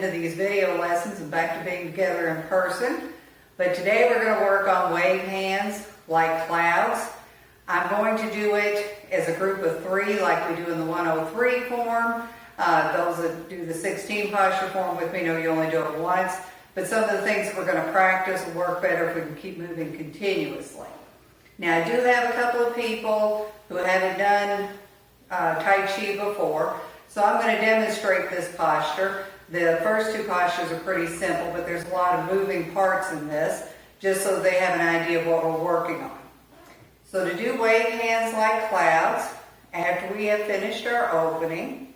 into these video lessons and back to being together in person. But today we're going to work on wave hands like clouds. I'm going to do it as a group of 3 like we do in the 103 form. Those that do the 16 posture form with me know you only do it once. But some of the things that we're going to practice will work better if we can keep moving continuously. Now I do have a couple of people who haven't done Tai Chi before, so I'm going to demonstrate this posture. The first 2 postures are pretty simple, but there's a lot of moving parts in this, just so they have an idea of what we're working on. So to do wave hands like clouds, after we have finished our opening,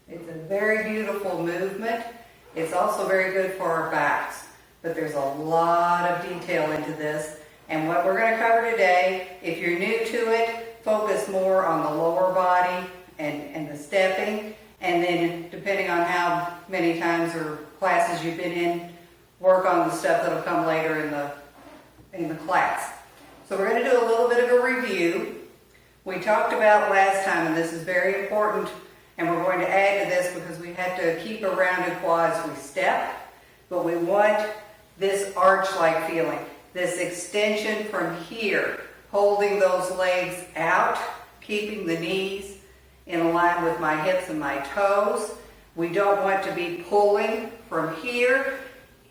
it's a very beautiful movement. It's also very good for our backs, but there's a lot of detail into this. And what we're going to cover today, if you're new to it, focus more on the lower body and the stepping. And then depending on how many times or classes you've been in, work on the stuff that'll come later in the class. So we're going to do a little bit of a review. We talked about last time, and this is very important, and we're going to add to this because we have to keep a rounded quad as we step, but we want this arch-like feeling, this extension from here, holding those legs out, keeping the knees in line with my hips and my toes. We don't want to be pulling from here.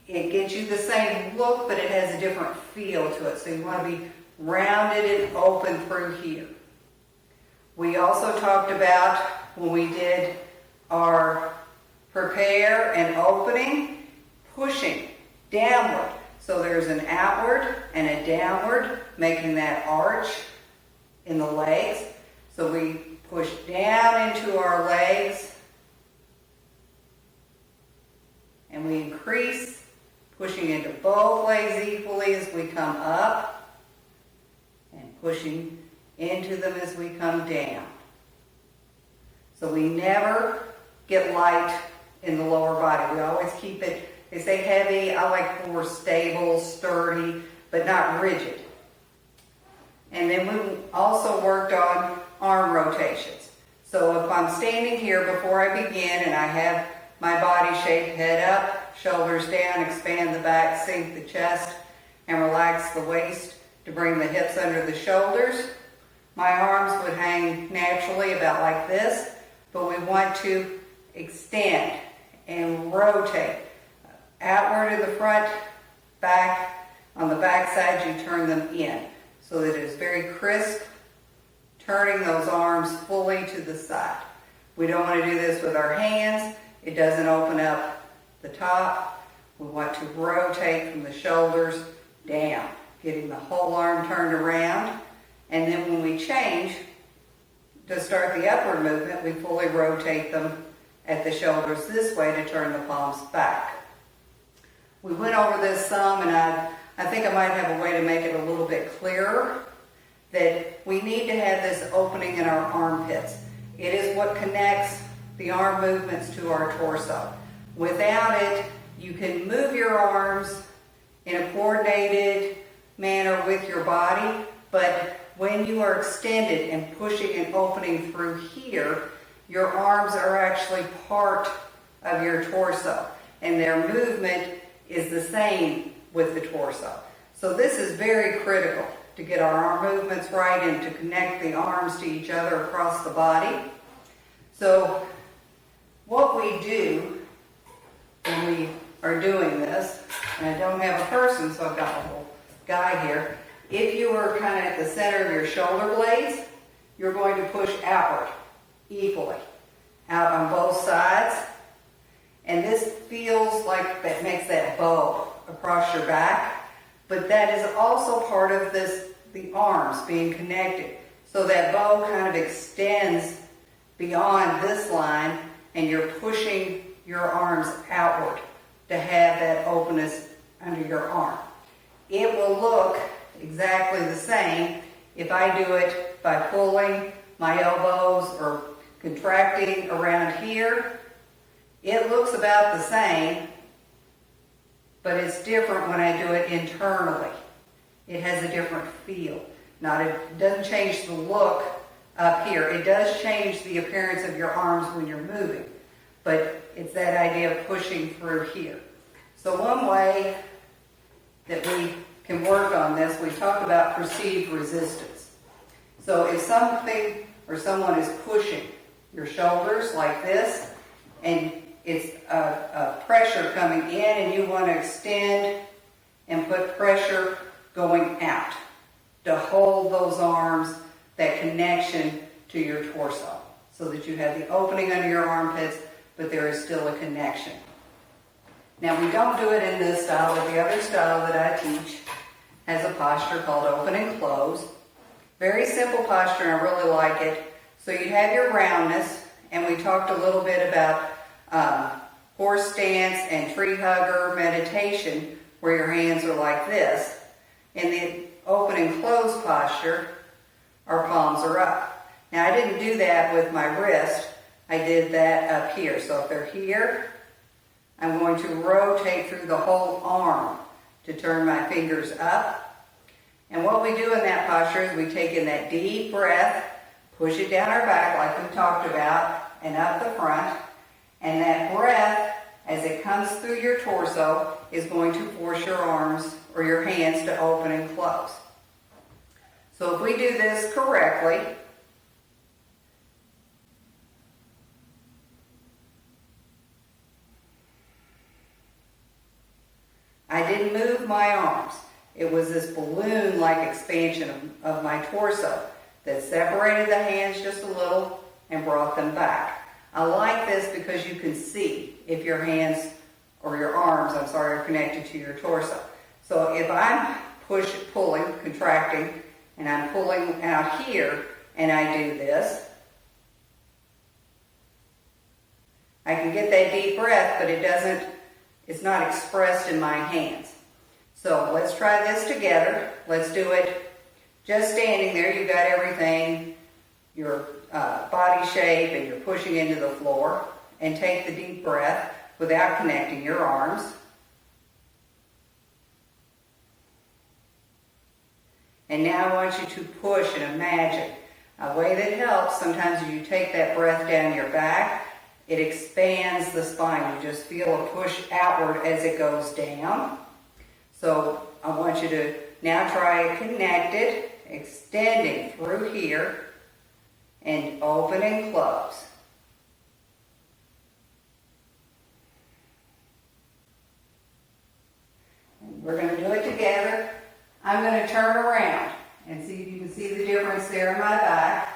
It gives you the same look, but it has a different feel to it. So you want to be rounded and open through here. We also talked about when we did our prepare and opening, pushing downward. So there's an outward and a downward, making that arch in the legs. So we push down into our legs and we increase, pushing into both legs equally as we come up and pushing into them as we come down. So we never get light in the lower body. We always keep it, they say heavy, I like more stable, sturdy, but not rigid. And then we also worked on arm rotations. So if I'm standing here before I begin and I have my body shape, head up, shoulders down, expand the back, sink the chest, and relax the waist to bring the hips under the shoulders, my arms would hang naturally about like this. But we want to extend and rotate. Outward in the front, back. On the back side, you turn them in so that it is very crisp, turning those arms fully to the side. We don't want to do this with our hands. It doesn't open up the top. We want to rotate from the shoulders down, getting the whole arm turned around. And then when we change, to start the upward movement, we fully rotate them at the shoulders this way to turn the palms back. We went over this some, and I think I might have a way to make it a little bit clearer, that we need to have this opening in our armpits. It is what connects the arm movements to our torso. Without it, you can move your arms in a coordinated manner with your body, but when you are extended and pushing and opening through here, your arms are actually part of your torso, and their movement is the same with the torso. So this is very critical to get our arm movements right and to connect the arms to each other across the body. So what we do when we are doing this, and I don't have a person, so I've got a little guy here, If you were kind of at the center of your shoulder blades, you're going to push outward equally, out on both sides. And this feels like that makes that bow across your back, but that is also part of the arms being connected. So that bow kind of extends beyond this line, and you're pushing your arms outward to have that openness under your arm. It will look exactly the same if I do it by pulling my elbows or contracting around here. It looks about the same, but it's different when I do it internally. It has a different feel. It doesn't change the look up here. It does change the appearance of your arms when you're moving, but it's that idea of pushing through here. So one way that we can work on this, we talk about perceived resistance. So if something or someone is pushing your shoulders like this, and it's a pressure coming in, and you want to extend and put pressure going out to hold those arms, that connection to your torso, so that you have the opening under your armpits, but there is still a connection. Now, we don't do it in this style, but the other style that I teach has a posture called open and close. Very simple posture, and I really like it. So you have your roundness, and we talked a little bit about horse stance and tree hugger meditation, where your hands are like this. In the open and close posture, our palms are up. Now, I didn't do that with my wrist. I did that up here. So if they're here, I'm going to rotate through the whole arm to turn my fingers up. And what we do in that posture is we take in that deep breath, push it down our back like we talked about, and up the front. And that breath, as it comes through your torso, is going to force your arms or your hands to open and close. So if we do this correctly, I didn't move my arms. It was this balloon-like expansion of my torso that separated the hands just a little and brought them back. I like this because you can see if your hands or your arms, are connected to your torso. So if I'm pulling, contracting, and I'm pulling out here, and I do this, I can get that deep breath, but it's not expressed in my hands. So let's try this together. Let's do it just standing there. You've got everything, your body shape, and you're pushing into the floor. And take the deep breath without connecting your arms. And now I want you to push and imagine. A way that helps, sometimes as you take that breath down your back, it expands the spine. You just feel a push outward as it goes down. So I want you to now try it connected, extending through here, and open and close. And we're going to do it together. I'm going to turn around and see if you can see the difference there in my back.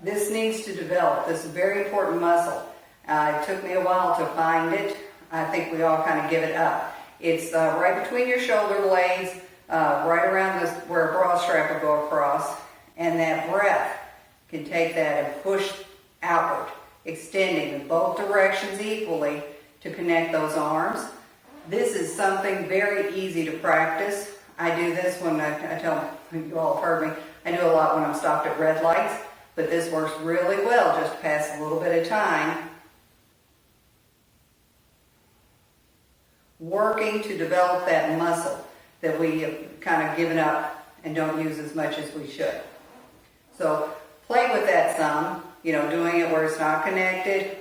This needs to develop. This is a very important muscle. It took me a while to find it. I think we all kind of give it up. It's right between your shoulder blades, right around where a bra strap will go across, and that breath can take that and push outward, extending in both directions equally to connect those arms. This is something very easy to practice. I do this when I tell you all have heard me. I do a lot when I'm stopped at red lights, but this works really well just to pass a little bit of time working to develop that muscle that we have kind of given up and don't use as much as we should. So play with that some, doing it where it's not connected.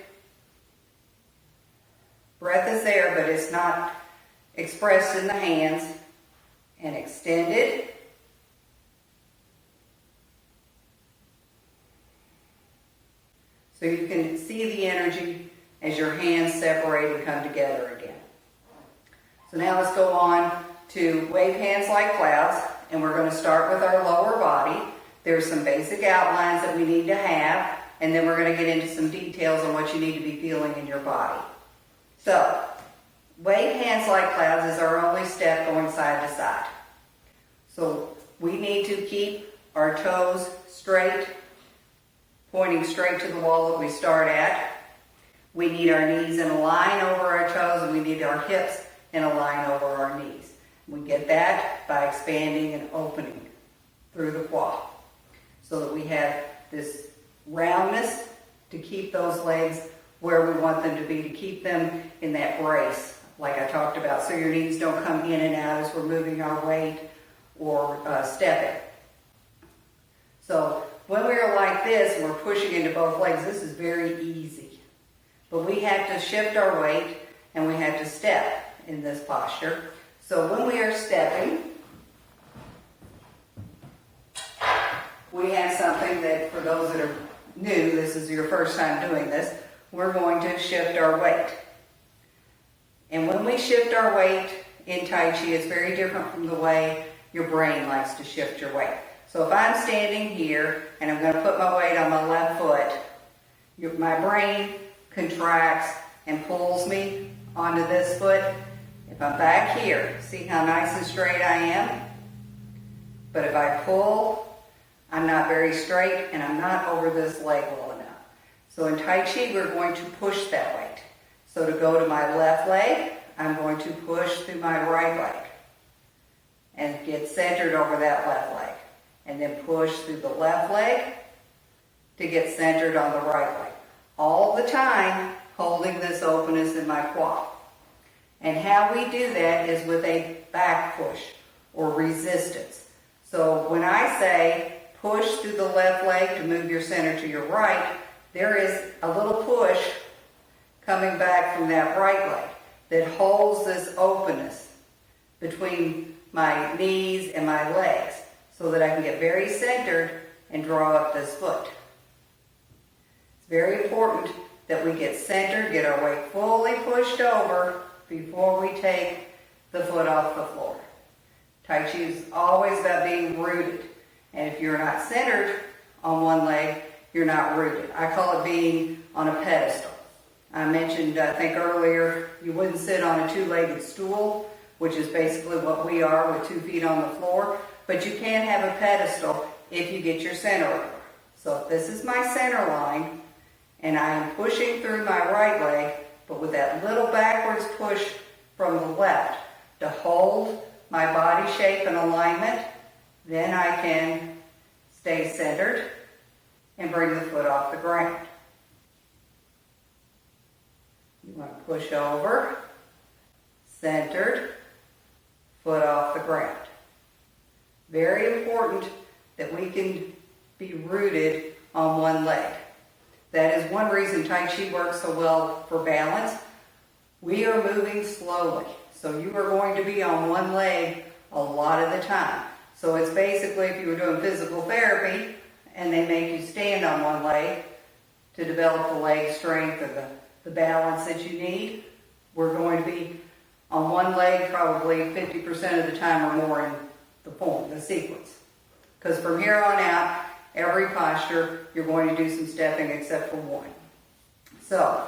Breath is there, but it's not expressed in the hands. And extended. So you can see the energy as your hands separate and come together again. So now let's go on to wave hands like clouds, and we're going to start with our lower body. There's some basic outlines that we need to have, and then we're going to get into some details on what you need to be feeling in your body. So, wave hands like clouds is our only step going side to side. So we need to keep our toes straight, pointing straight to the wall that we start at. We need our knees in a line over our toes, and we need our hips in a line over our knees. We get that by expanding and opening through the quad, so that we have this roundness to keep those legs where we want them to be, to keep them in that brace, like I talked about, so your knees don't come in and out as we're moving our weight or stepping. So when we're like this and we're pushing into both legs, this is very easy. But we have to shift our weight and we have to step in this posture. So when we are stepping, we have something that, for those that are new, this is your first time doing this, we're going to shift our weight. And when we shift our weight in Tai Chi, it's very different from the way your brain likes to shift your weight. So if I'm standing here and I'm going to put my weight on my left foot, my brain contracts and pulls me onto this foot. If I'm back here, see how nice and straight I am? But if I pull, I'm not very straight and I'm not over this leg well enough. So in Tai Chi, we're going to push that weight. So to go to my left leg, I'm going to push through my right leg and get centered over that left leg. And then push through the left leg to get centered on the right leg. All the time holding this openness in my quad. And how we do that is with a back push or resistance. So when I say push through the left leg to move your center to your right, there is a little push coming back from that right leg that holds this openness between my knees and my legs so that I can get very centered and draw up this foot. It's very important that we get centered, get our weight fully pushed over before we take the foot off the floor. Tai Chi is always about being rooted. And if you're not centered on one leg, you're not rooted. I call it being on a pedestal. I mentioned, I think earlier, you wouldn't sit on a two-legged stool, which is basically what we are with 2 feet on the floor, but you can have a pedestal if you get your center over. So if this is my center line, and I am pushing through my right leg, but with that little backwards push from the left to hold my body shape and alignment, then I can stay centered and bring the foot off the ground. You want to push over, centered, foot off the ground. Very important that we can be rooted on one leg. That is one reason Tai Chi works so well for balance. We are moving slowly, so you are going to be on one leg a lot of the time. So it's basically if you were doing physical therapy and they make you stand on one leg to develop the leg strength or the balance that you need, we're going to be on one leg probably 50% of the time or more in the sequence. Because from here on out, every posture, you're going to do some stepping except for one. So,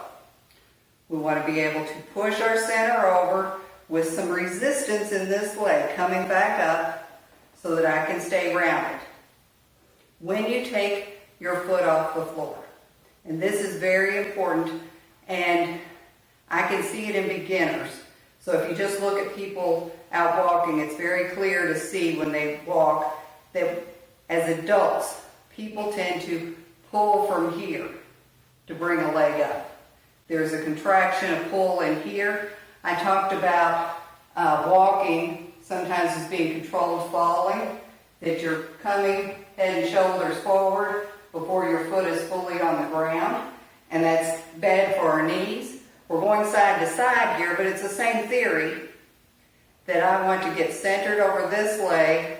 we want to be able to push our center over with some resistance in this leg coming back up so that I can stay rounded. When you take your foot off the floor, and this is very important, and I can see it in beginners. So if you just look at people out walking, it's very clear to see when they walk that as adults, people tend to pull from here to bring a leg up. There's a contraction, a pull in here. I talked about walking sometimes as being controlled falling, that you're coming head and shoulders forward before your foot is fully on the ground, and that's bad for our knees. We're going side to side here, but it's the same theory that I want to get centered over this leg,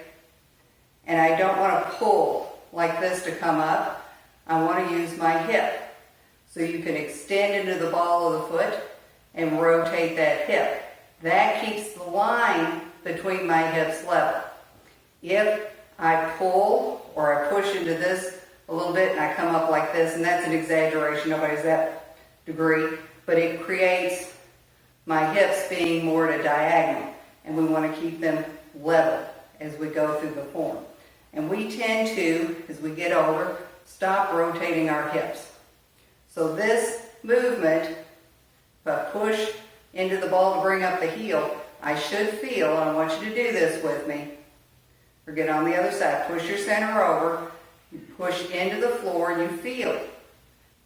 and I don't want to pull like this to come up. I want to use my hip. So you can extend into the ball of the foot and rotate that hip. That keeps the line between my hips level. If I pull or I push into this a little bit and I come up like this, and that's an exaggeration, nobody's that degree, but it creates my hips being more at a diagonal, and we want to keep them level as we go through the form. And we tend to, as we get older, stop rotating our hips. So this movement, if I push into the ball to bring up the heel, I should feel, and I want you to do this with me, or get on the other side, push your center over, you push into the floor, and you feel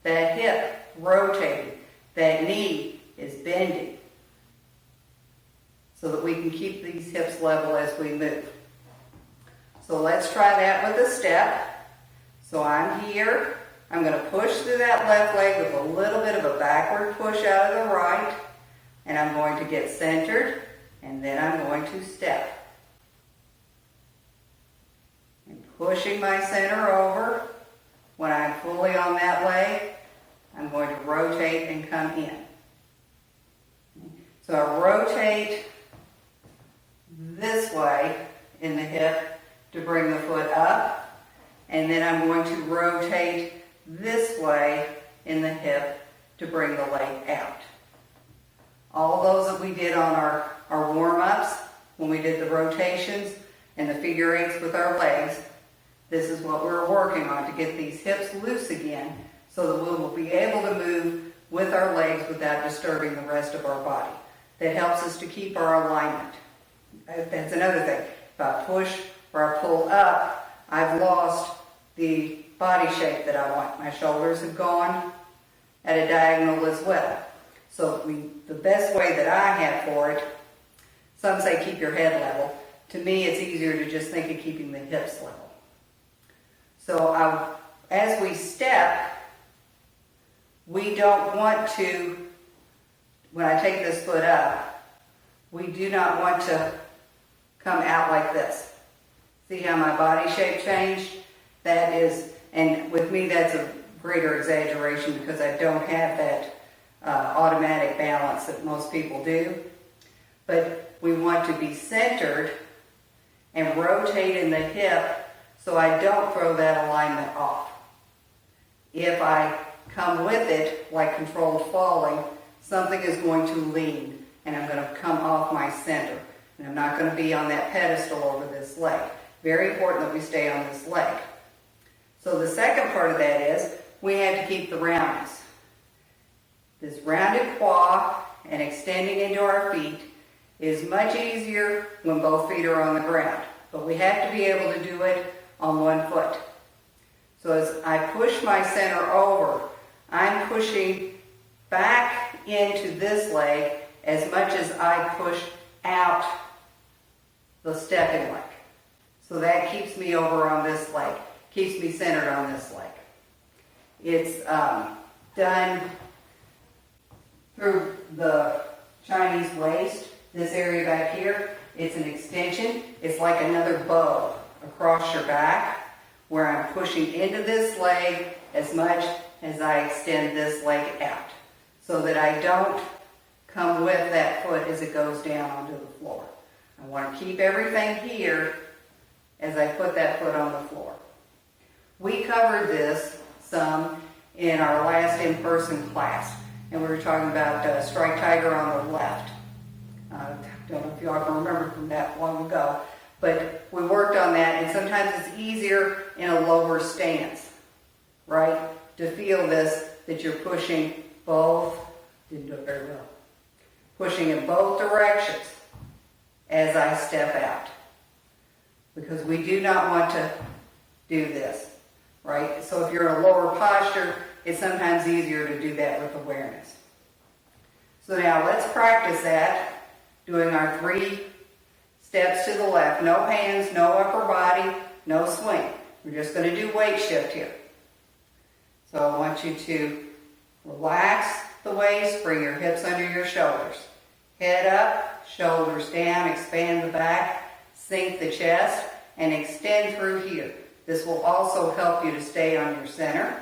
that hip rotating, that knee is bending, so that we can keep these hips level as we move. So let's try that with a step. So I'm here, I'm going to push through that left leg with a little bit of a backward push out of the right, and I'm going to get centered, and then I'm going to step. And pushing my center over, when I'm fully on that leg, I'm going to rotate and come in. So I rotate this way in the hip to bring the foot up, and then I'm going to rotate this way in the hip to bring the leg out. All those that we did on our warm-ups, when we did the rotations and the figure eights with our legs, this is what we're working on, to get these hips loose again so that we will be able to move with our legs without disturbing the rest of our body. That helps us to keep our alignment. That's another thing. If I push or I pull up, I've lost the body shape that I want. My shoulders have gone at a diagonal as well. So the best way that I have for it, some say keep your head level. To me, it's easier to just think of keeping the hips level. So as we step, we don't want to, when I take this foot up, we do not want to come out like this. See how my body shape changed? That is, and with me that's a greater exaggeration because I don't have that automatic balance that most people do. But we want to be centered and rotate in the hip so I don't throw that alignment off. If I come with it, like controlled falling, something is going to lean and I'm going to come off my center. And I'm not going to be on that pedestal over this leg. Very important that we stay on this leg. So the second part of that is we have to keep the roundness. This rounded quad and extending into our feet is much easier when both feet are on the ground. But we have to be able to do it on one foot. So as I push my center over, I'm pushing back into this leg as much as I push out the stepping leg. So that keeps me over on this leg, keeps me centered on this leg. It's done through the Chinese waist, this area back here. It's an extension. It's like another bow across your back where I'm pushing into this leg as much as I extend this leg out so that I don't come with that foot as it goes down onto the floor. I want to keep everything here as I put that foot on the floor. We covered this some in our last in-person class, and we were talking about Strike Tiger on the left. I don't know if y'all can remember from that long ago, but we worked on that, and sometimes it's easier in a lower stance, right? To feel this, that you're pushing both, didn't do it very well, pushing in both directions as I step out. Because we do not want to do this, right? So if you're in a lower posture, it's sometimes easier to do that with awareness. So now let's practice that, doing our 3 steps to the left. No hands, no upper body, no swing. We're just going to do weight shift here. So I want you to relax the waist, bring your hips under your shoulders. Head up, shoulders down, expand the back, sink the chest, and extend through here. This will also help you to stay on your center.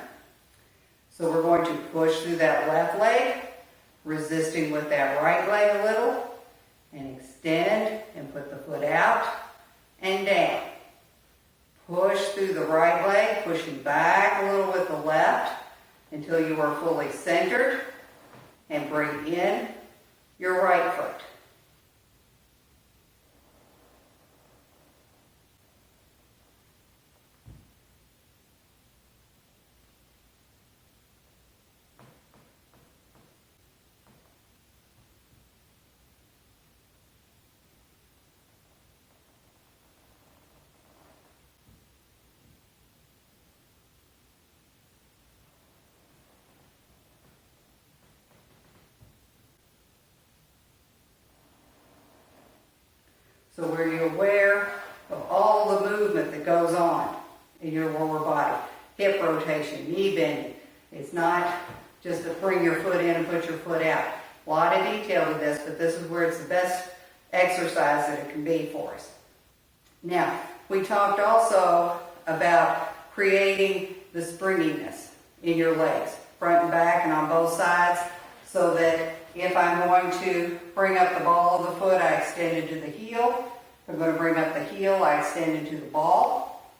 So we're going to push through that left leg, resisting with that right leg a little, and extend and put the foot out and down. Push through the right leg, pushing back a little with the left until you are fully centered, and bring in your right foot. So were you aware of all the movement that goes on in your lower body? Hip rotation, knee bending. It's not just to bring your foot in and put your foot out. A lot of detail to this, but this is where it's the best exercise that it can be for us. Now, we talked also about creating the springiness in your legs, front and back and on both sides, so that if I'm going to bring up the ball of the foot, I extend into the heel. If I'm going to bring up the heel, I extend into the ball.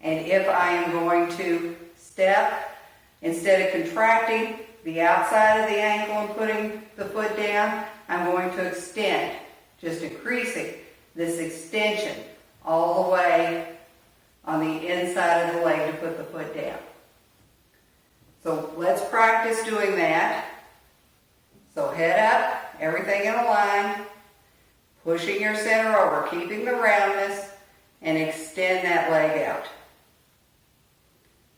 And if I am going to step, instead of contracting the outside of the ankle and putting the foot down, I'm going to extend, just increasing this extension all the way on the inside of the leg to put the foot down. So let's practice doing that. So head up, everything in a line, pushing your center over, keeping the roundness, and extend that leg out.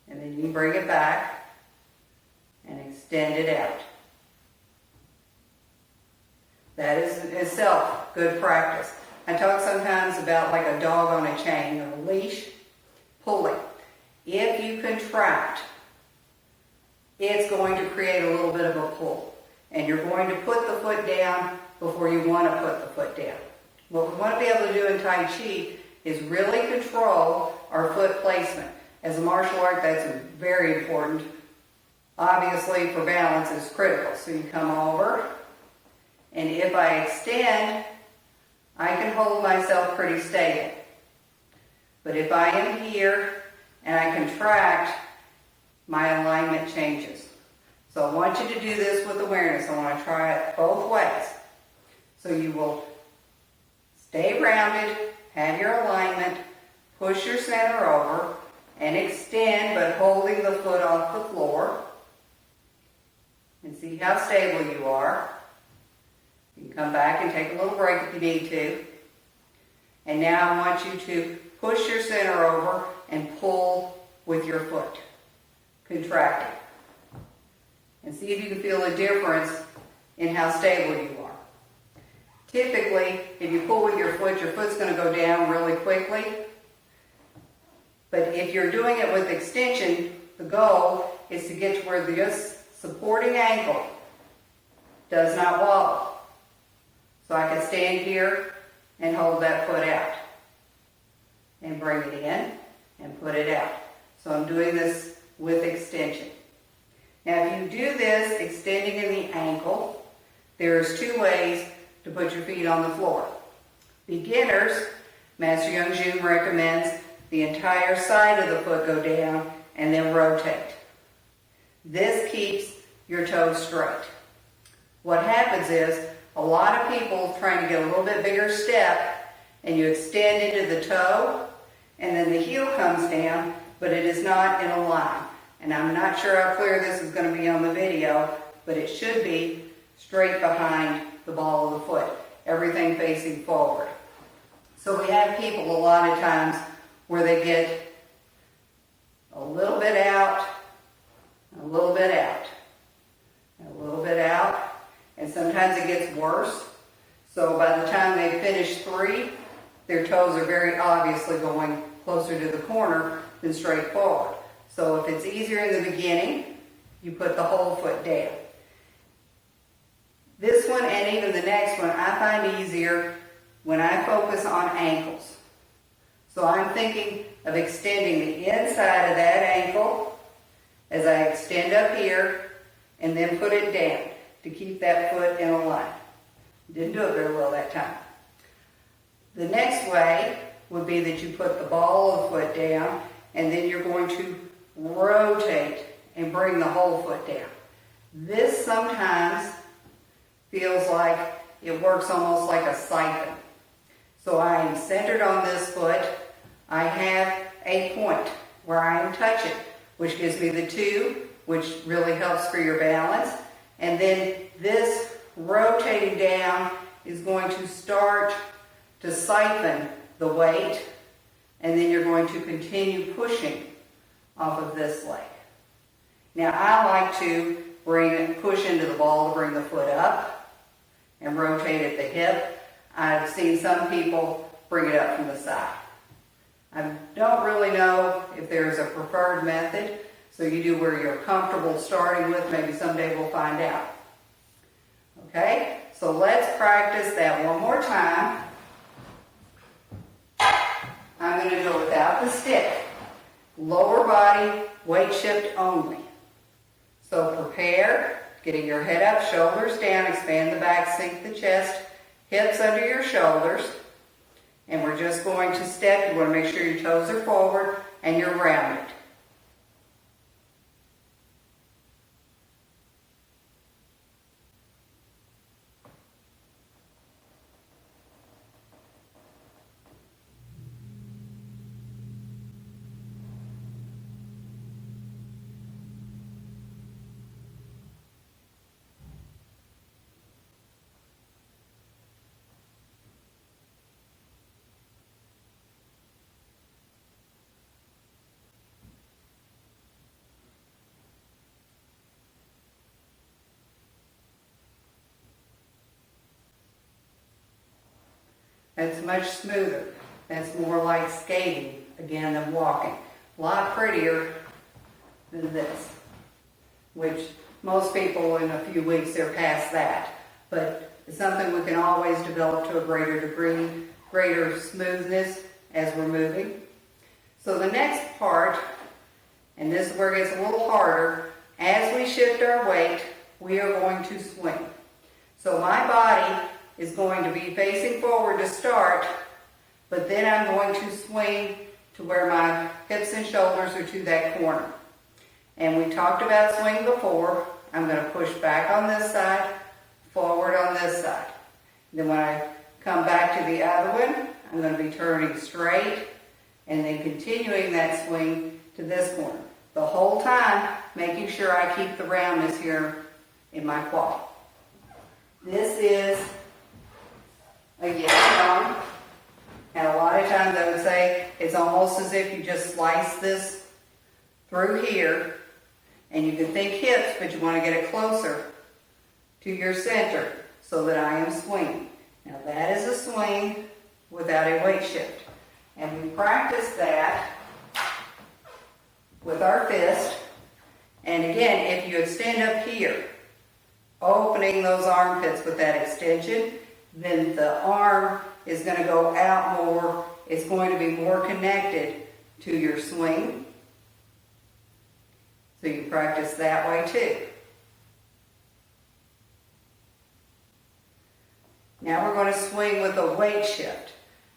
And then you can bring it back and extend it out. That is itself good practice. I talk sometimes about like a dog on a chain or a leash, pulling. If you contract, it's going to create a little bit of a pull. And you're going to put the foot down before you want to put the foot down. What we want to be able to do in Tai Chi is really control our foot placement. As a martial art, that's very important. Obviously, for balance, it's critical. So you come over, and if I extend, I can hold myself pretty stable. But if I am here and I contract, my alignment changes. So I want you to do this with awareness. I want to try it both ways. So you will stay rounded, have your alignment, push your center over, and extend, but holding the foot off the floor. And see how stable you are. You can come back and take a little break if you need to. And now I want you to push your center over and pull with your foot, contracting. And see if you can feel a difference in how stable you are. Typically, if you pull with your foot's going to go down really quickly. But if you're doing it with extension, the goal is to get to where this supporting ankle does not wobble. So I can stand here and hold that foot out. And bring it in and put it out. So I'm doing this with extension. Now, if you do this extending in the ankle, there's two ways to put your feet on the floor. Beginners, Master Young Jun recommends the entire side of the foot go down and then rotate. This keeps your toes straight. What happens is a lot of people trying to get a little bit bigger step, and you extend into the toe, and then the heel comes down, but it is not in a line. And I'm not sure how clear this is going to be on the video, but it should be straight behind the ball of the foot, everything facing forward. So we have people a lot of times where they get a little bit out, a little bit out, a little bit out, and sometimes it gets worse. So by the time they finish 3, their toes are very obviously going closer to the corner than straight forward. So if it's easier in the beginning, you put the whole foot down. This one and even the next one I find easier when I focus on ankles. So I'm thinking of extending the inside of that ankle as I extend up here and then put it down to keep that foot in a line. Didn't do it very well that time. The next way would be that you put the ball of the foot down and then you're going to rotate and bring the whole foot down. This sometimes feels like it works almost like a siphon. So I am centered on this foot. I have a point where I am touching, which gives me the 2, which really helps for your balance. And then this rotating down is going to start to siphon the weight, and then you're going to continue pushing off of this leg. Now I like to push into the ball to bring the foot up and rotate at the hip. I've seen some people bring it up from the side. I don't really know if there's a preferred method, so you do where you're comfortable starting with. Maybe someday we'll find out. Okay, so let's practice that one more time. I'm going to go without the stick. Lower body, weight shift only. So prepare, getting your head up, shoulders down, expand the back, sink the chest, hips under your shoulders. And we're just going to step. You want to make sure your toes are forward and you're rounded. That's much smoother. That's more like skating, again, than walking. A lot prettier than this, which most people in a few weeks they're past that. But it's something we can always develop to a greater degree, greater smoothness as we're moving. So the next part, and this is where it gets a little harder, as we shift our weight, we are going to swing. So my body is going to be facing forward to start, but then I'm going to swing to where my hips and shoulders are to that corner. And we talked about swing before. I'm going to push back on this side, forward on this side. Then when I come back to the other one, I'm going to be turning straight and then continuing that swing to this corner. The whole time, making sure I keep the roundness here in my quad. This is a yin-yang, and a lot of times I would say it's almost as if you just slice this through here, and you can think hips, but you want to get it closer to your center so that I am swinging. Now that is a swing without a weight shift, and we practice that with our fist. And again, if you extend up here, opening those armpits with that extension, then the arm is going to go out more. It's going to be more connected to your swing. So you practice that way too. Now we're going to swing with a weight shift.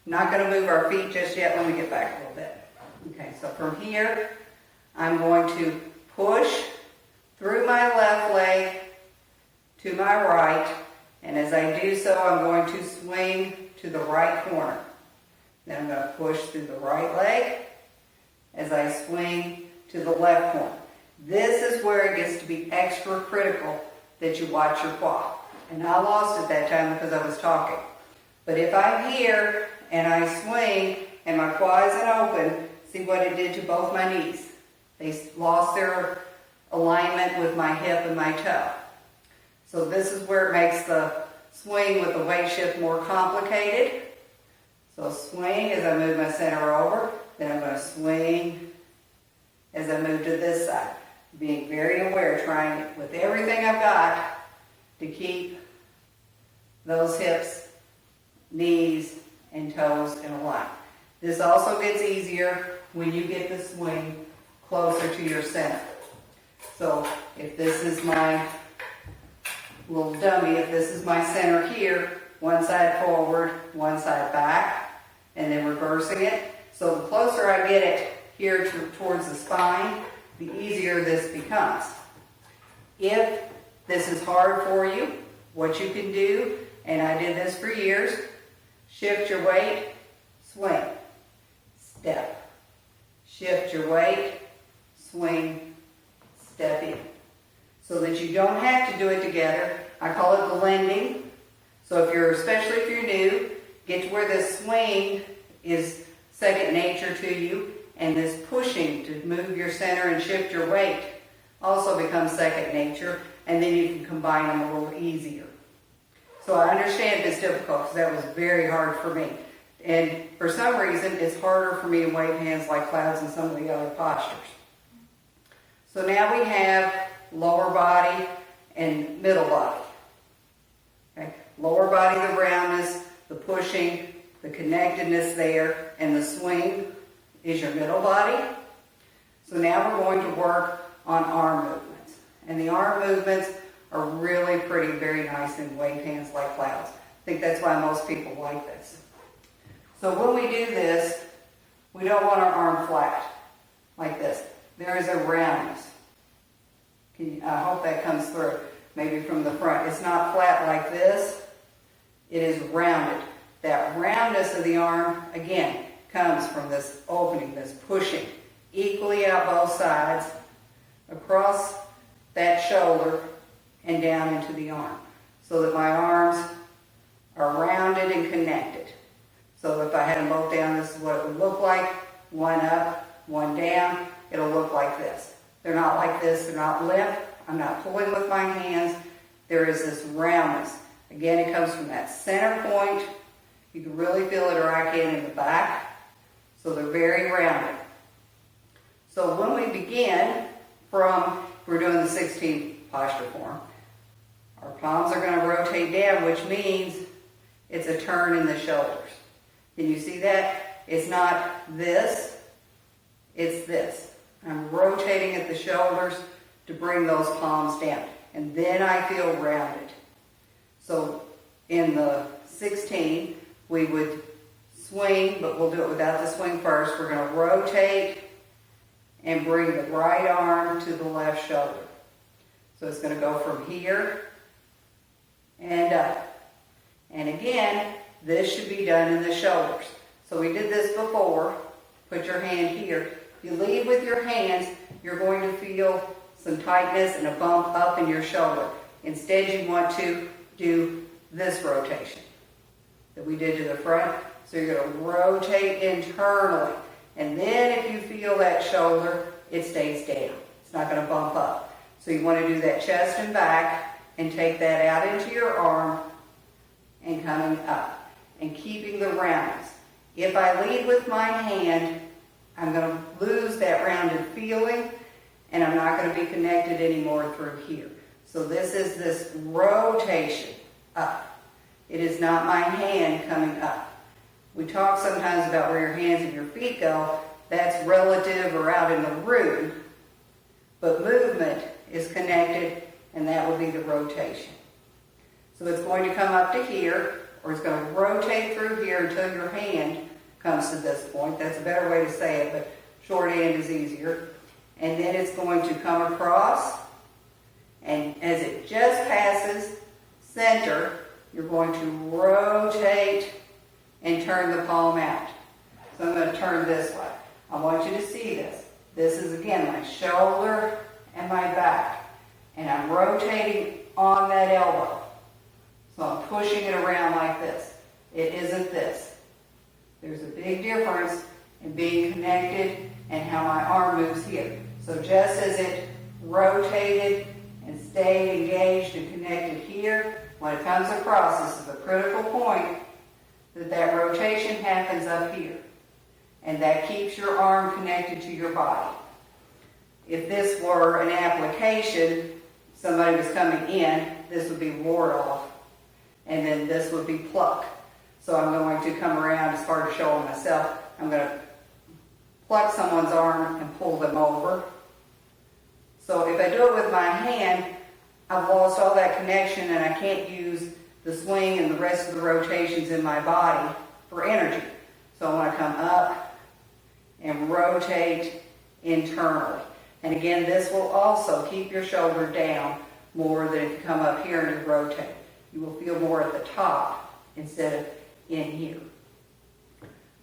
Not going to move our feet just yet. Let me get back a little bit. Okay, so from here, I'm going to push through my left leg to my right. And as I do so, I'm going to swing to the right corner. Then I'm going to push through the right leg as I swing to the left corner. This is where it gets to be extra critical that you watch your quad. And I lost it that time because I was talking. But if I'm here and I swing and my quad isn't open, see what it did to both my knees. They lost their alignment with my hip and my toe. So this is where it makes the swing with the weight shift more complicated. So swing as I move my center over, then I'm going to swing as I move to this side. Being very aware, trying with everything I've got to keep those hips, knees, and toes in a line. This also gets easier when you get the swing closer to your center. So if this is my little dummy, if this is my center here, one side forward, one side back, and then reversing it. So the closer I get it here towards the spine, the easier this becomes. If this is hard for you, what you can do, and I did this for years, shift your weight, swing, step. Shift your weight, swing, step in. So that you don't have to do it together. I call it blending. So especially if you're new, get to where this swing is second nature to you, and this pushing to move your center and shift your weight also becomes second nature, and then you can combine them a little easier. So I understand it's difficult because that was very hard for me. And for some reason, it's harder for me to wave hands like clouds and some of the other postures. So now we have lower body and middle body. Okay? Lower body, the roundness, the pushing, the connectedness there, and the swing is your middle body. So now we're going to work on arm movements. And the arm movements are really pretty, very nice in wave hands like clouds. I think that's why most people like this. So when we do this, we don't want our arm flat like this. There is a roundness. I hope that comes through, maybe from the front. It's not flat like this. It is rounded. That roundness of the arm, again, comes from this opening, this pushing, equally out both sides, across that shoulder, and down into the arm, so that my arms are rounded and connected. So if I had them both down, this is what it would look like. One up, one down. It'll look like this. They're not like this. They're not limp. I'm not pulling with my hands. There is this roundness. Again, it comes from that center point. You can really feel it, or I can in the back. So they're very rounded. So when we begin we're doing the 16 posture form. Our palms are going to rotate down, which means it's a turn in the shoulders. Can you see that? It's not this, it's this. I'm rotating at the shoulders to bring those palms down. And then I feel rounded. So in the 16, we would swing, but we'll do it without the swing first. We're going to rotate and bring the right arm to the left shoulder. So it's going to go from here and up. And again, this should be done in the shoulders. So we did this before. Put your hand here. If you lead with your hands, you're going to feel some tightness and a bump up in your shoulder. Instead, you want to do this rotation that we did to the front. So you're going to rotate internally. And then if you feel that shoulder, it stays down. It's not going to bump up. So you want to do that chest and back and take that out into your arm and coming up and keeping the roundness. If I lead with my hand, I'm going to lose that rounded feeling and I'm not going to be connected anymore through here. So this is this rotation up. It is not my hand coming up. We talk sometimes about where your hands and your feet go. That's relative or out in the room. But movement is connected, and that will be the rotation. So it's going to come up to here, or it's going to rotate through here until your hand comes to this point. That's a better way to say it, but shorthand is easier. And then it's going to come across, and as it just passes center, you're going to rotate and turn the palm out. So I'm going to turn this way. I want you to see this. This is, again, my shoulder and my back. And I'm rotating on that elbow. So I'm pushing it around like this. It isn't this. There's a big difference in being connected and how my arm moves here. So just as it rotated and stayed engaged and connected here, when it comes across, this is a critical point, that rotation happens up here. And that keeps your arm connected to your body. If this were an application, somebody was coming in, this would be ward off. And then this would be pluck. So I'm going to come around, as hard to show myself, I'm going to pluck someone's arm and pull them over. So if I do it with my hand, I've lost all that connection and I can't use the swing and the rest of the rotations in my body for energy. So I want to come up and rotate internally. And again, this will also keep your shoulder down more than if you come up here and you rotate. You will feel more at the top instead of in here.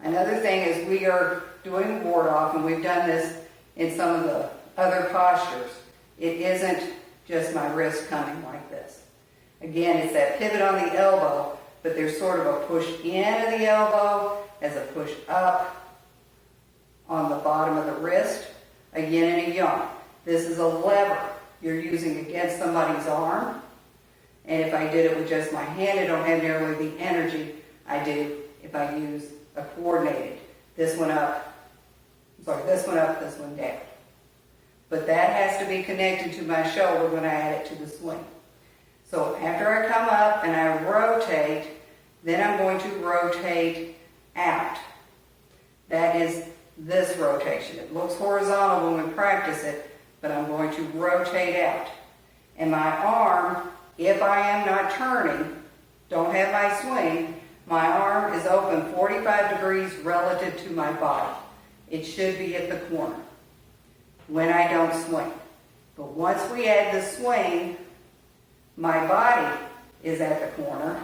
Another thing is we are doing ward off, and we've done this in some of the other postures. It isn't just my wrist coming like this. Again, it's that pivot on the elbow, but there's sort of a push in of the elbow as a push up on the bottom of the wrist, a yin and a yang. This is a lever you're using against somebody's arm. And if I did it with just my hand, I don't have nearly the energy I do if I use a coordinated. This one up, this one up, this one down. But that has to be connected to my shoulder when I add it to the swing. So after I come up and I rotate, then I'm going to rotate out. That is this rotation. It looks horizontal when we practice it, but I'm going to rotate out. And my arm, if I am not turning, don't have my swing, my arm is open 45 degrees relative to my body. It should be at the corner when I don't swing. But once we add the swing, my body is at the corner.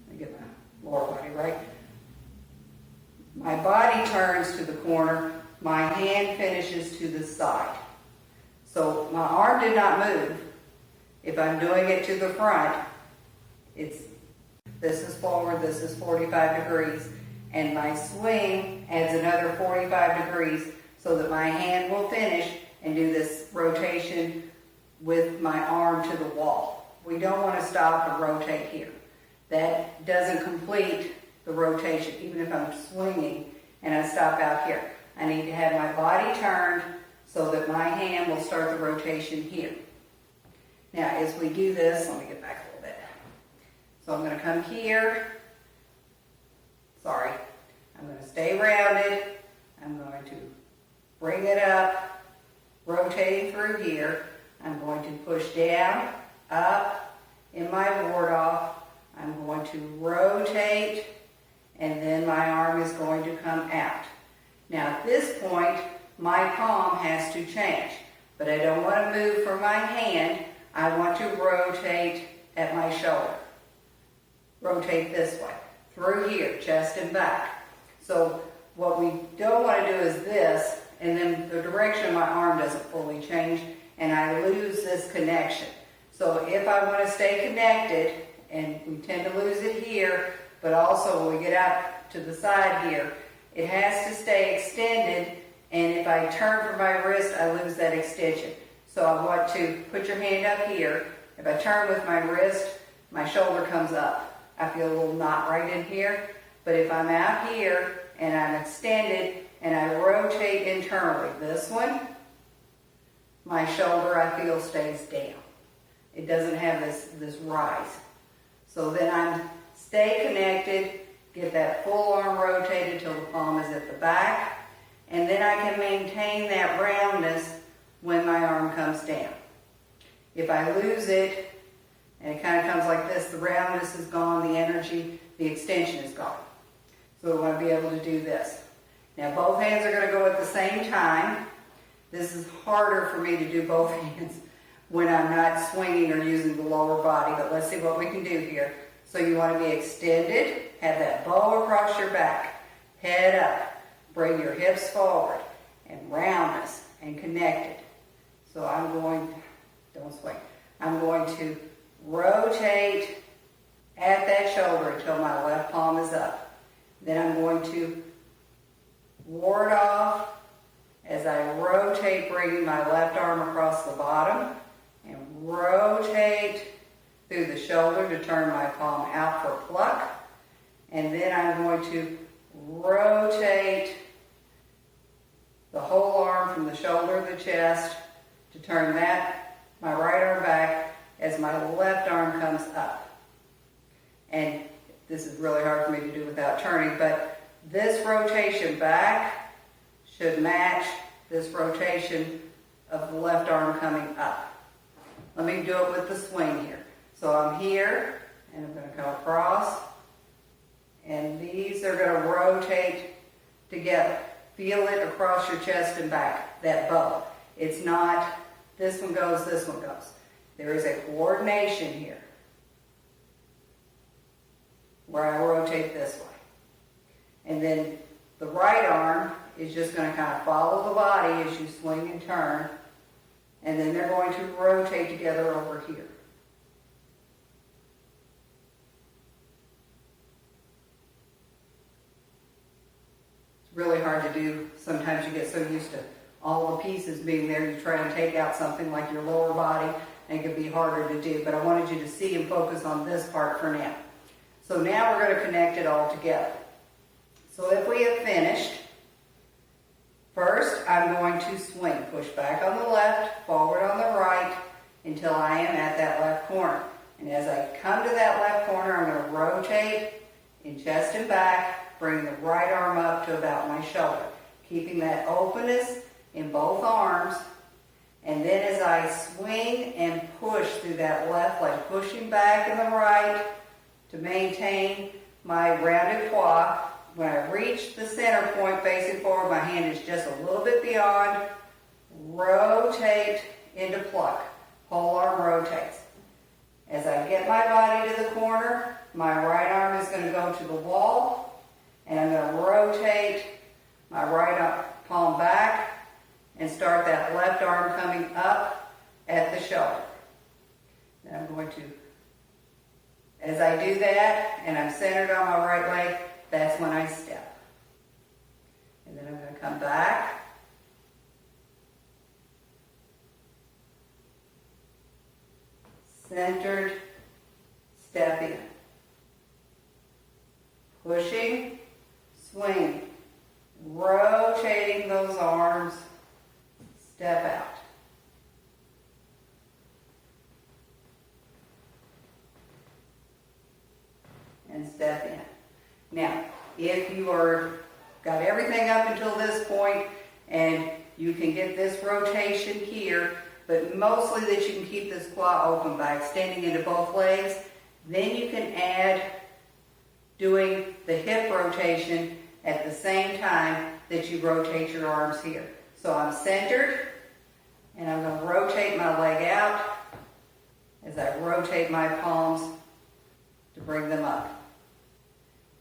Let me get my lower body right. My body turns to the corner. My hand finishes to the side. So my arm did not move. If I'm doing it to the front, this is forward, this is 45 degrees, and my swing adds another 45 degrees so that my hand will finish and do this rotation with my arm to the wall. We don't want to stop and rotate here. That doesn't complete the rotation, even if I'm swinging and I stop out here. I need to have my body turned so that my hand will start the rotation here. Now, as we do this, let me get back a little bit. So I'm going to come here. I'm going to stay rounded. I'm going to bring it up, rotating through here. I'm going to push down, up in my ward off. I'm going to rotate, and then my arm is going to come out. Now at this point, my palm has to change, but I don't want to move from my hand. I want to rotate at my shoulder. Rotate this way, through here, chest and back. So what we don't want to do is this, and then the direction of my arm doesn't fully change, and I lose this connection. So if I want to stay connected, and we tend to lose it here, but also when we get out to the side here, it has to stay extended, and if I turn from my wrist, I lose that extension. So I want to put your hand up here. If I turn with my wrist, my shoulder comes up. I feel a little knot right in here, but if I'm out here and I'm extended and I rotate internally, this one, my shoulder, I feel, stays down. It doesn't have this rise. So then I stay connected, get that full arm rotated till the palm is at the back, and then I can maintain that roundness when my arm comes down. If I lose it, and it kind of comes like this, the roundness is gone, the energy, the extension is gone. So I want to be able to do this. Now both hands are going to go at the same time. This is harder for me to do both hands when I'm not swinging or using the lower body, but let's see what we can do here. So you want to be extended, have that bow across your back, head up, bring your hips forward, and roundness, and connected. So I'm going, don't swing, I'm going to rotate at that shoulder until my left palm is up. Then I'm going to ward off as I rotate, bringing my left arm across the bottom, and rotate through the shoulder to turn my palm out for a pluck. And then I'm going to rotate the whole arm from the shoulder to the chest to turn my right arm back as my left arm comes up. And this is really hard for me to do without turning, but this rotation back should match this rotation of the left arm coming up. Let me do it with the swing here. So I'm here, and I'm going to come across, and these are going to rotate together. Feel it across your chest and back, that bow. It's not this one goes, this one goes. There is a coordination here where I rotate this way. And then the right arm is just going to kind of follow the body as you swing and turn. And then they're going to rotate together over here. It's really hard to do. Sometimes you get so used to all the pieces being there, you try and take out something like your lower body, and it can be harder to do. But I wanted you to see and focus on this part for now. So now we're going to connect it all together. So if we have finished, first I'm going to swing. Push back on the left, forward on the right, until I am at that left corner. And as I come to that left corner, I'm going to rotate in chest and back, bring the right arm up to about my shoulder, keeping that openness in both arms. And then as I swing and push through that left leg, pushing back in the right to maintain my rounded quad. When I reach the center point facing forward, my hand is just a little bit beyond. Rotate into pluck. Whole arm rotates. As I get my body to the corner, my right arm is going to go to the wall, and I'm going to rotate my right palm back and start that left arm coming up at the shoulder. Then I'm going to, as I do that, and I'm centered on my right leg, that's when I step. And then I'm going to come back. Centered, step in. Pushing, swing, rotating those arms, step out. And step in. Now, if you got everything up until this point and you can get this rotation here, but mostly that you can keep this quad open by extending into both legs, then you can add doing the hip rotation at the same time that you rotate your arms here. So I'm centered, and I'm going to rotate my leg out as I rotate my palms to bring them up.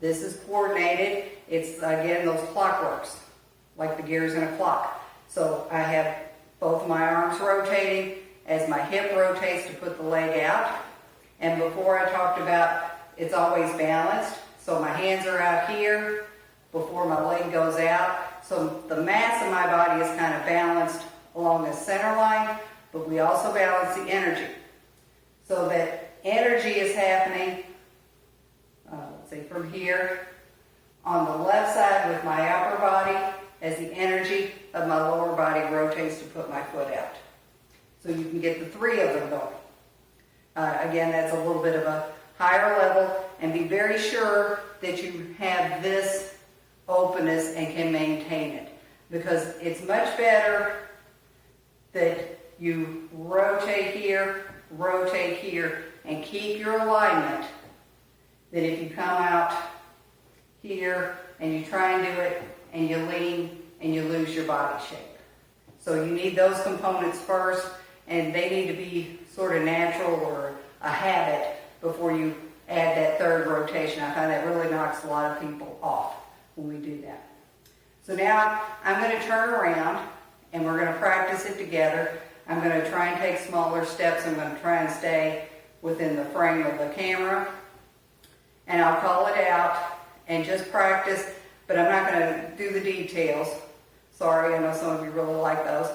This is coordinated. It's, again, those clockworks, like the gears in a clock. So I have both of my arms rotating as my hip rotates to put the leg out. And before I talked about it's always balanced. So my hands are out here before my leg goes out. So the mass of my body is kind of balanced along the center line, but we also balance the energy. So that energy is happening, let's see, from here on the left side with my upper body as the energy of my lower body rotates to put my foot out. So you can get the three of them going. Again, that's a little bit of a higher level, and be very sure that you have this openness and can maintain it, because it's much better that you rotate here, and keep your alignment, than if you come out here and you try and do it and you lean and you lose your body shape. So you need those components first, and they need to be sort of natural or a habit before you add that third rotation. I find that really knocks a lot of people off when we do that. So now I'm going to turn around and we're going to practice it together. I'm going to try and take smaller steps. I'm going to try and stay within the frame of the camera. And I'll call it out and just practice, but I'm not going to do the details. Sorry, I know some of you really like those.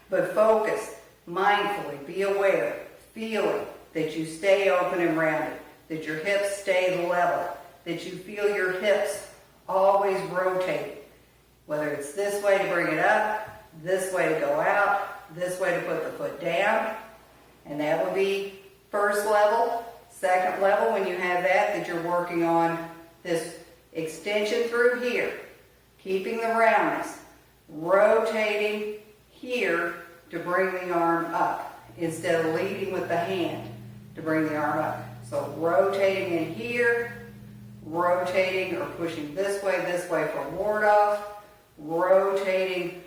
But focus, mindfully, be aware, feeling that you stay open and rounded, that your hips stay level, that you feel your hips always rotating, whether it's this way to bring it up, this way to go out, this way to put the foot down, and that would be first level. Second level, when you have that you're working on this extension through here, keeping the roundness, rotating here to bring the arm up instead of leading with the hand to bring the arm up. So rotating in here, rotating or pushing this way for ward off, rotating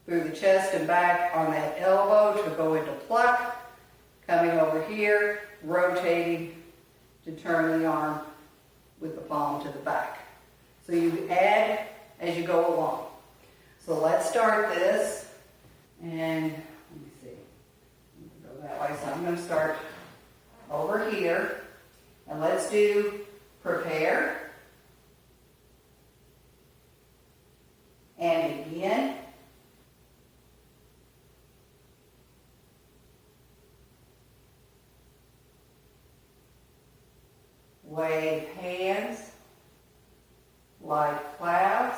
through the chest and back on that elbow to go into pluck, coming over here, rotating to turn the arm with the palm to the back. So you add as you go along. So let's start this, and let me see, go that way. So I'm going to start over here, and let's do prepare, and begin. Wave hands like clouds.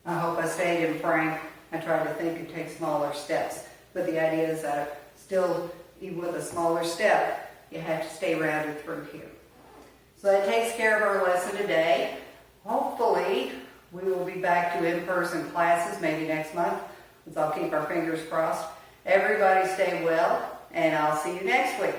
I hope I stayed in frame. I try to think and take smaller steps. But the idea is that still, even with a smaller step, you have to stay rounded through here. So that takes care of our lesson today. Hopefully, we will be back to in-person classes maybe next month. Let's all keep our fingers crossed. Everybody stay well, and I'll see you next week.